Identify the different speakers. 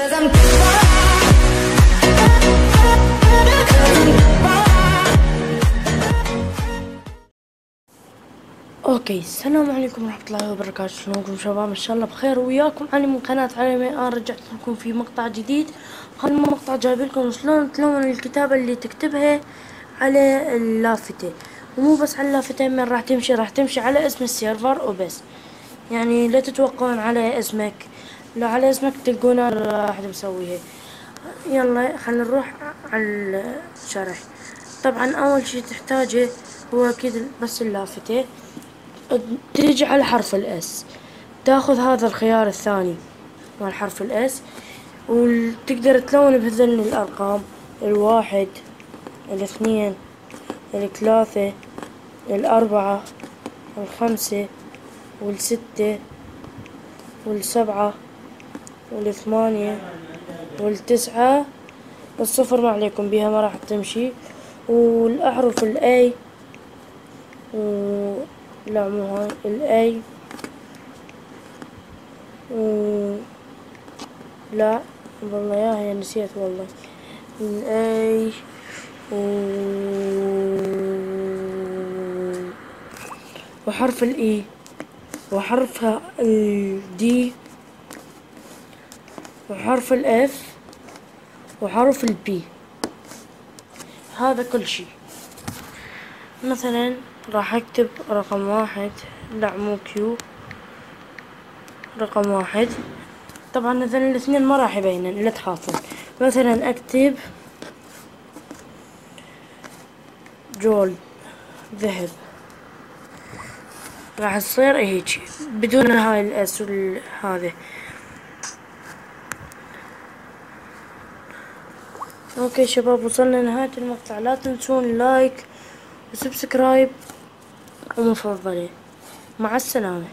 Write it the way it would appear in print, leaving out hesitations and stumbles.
Speaker 1: اوكي، السلام عليكم ورحمة الله وبركاته. شلونكم شباب؟ ان شاء الله بخير وياكم. علي من قناة علي. انا رجعت لكم في مقطع جديد. هذا المقطع جايب لكم شلون تلون الكتابة اللي تكتبها على اللافتة، ومو بس على اللافتة، من راح تمشي على اسم السيرفر وبس. يعني لا تتوقعون على اسمك، لا على اسمك تلقونه راح مسويها. يلا خلينا نروح على الشرح. طبعا اول شي تحتاجه هو اكيد بس اللافتة. تيجي على حرف الاس، تاخذ هذا الخيار الثاني مال حرف الاس، وتقدر تلون بهذن الارقام: 1 2 3 4 5 6 7 8 9. الصفر ما عليكم بيها، ما راح تمشي. والاحرف الاي لا مو هاي الاي لا والله يا هي نسيت والله. الاي وحرف الاي وحرف الدي وحرف الاف وحرف البي. هذا كل شي. مثلا راح اكتب رقم 1، لا مو كيو، رقم 1. طبعا مثلا الاثنين ما راح يبينن، لا تخافون. مثلا اكتب جولد، ذهب، راح تصير هيجي بدون هاي الاس هذا. اوكي شباب، وصلنا لنهاية المقطع. لا تنسون لايك وسبسكرايب ومفضلة. مع السلامة.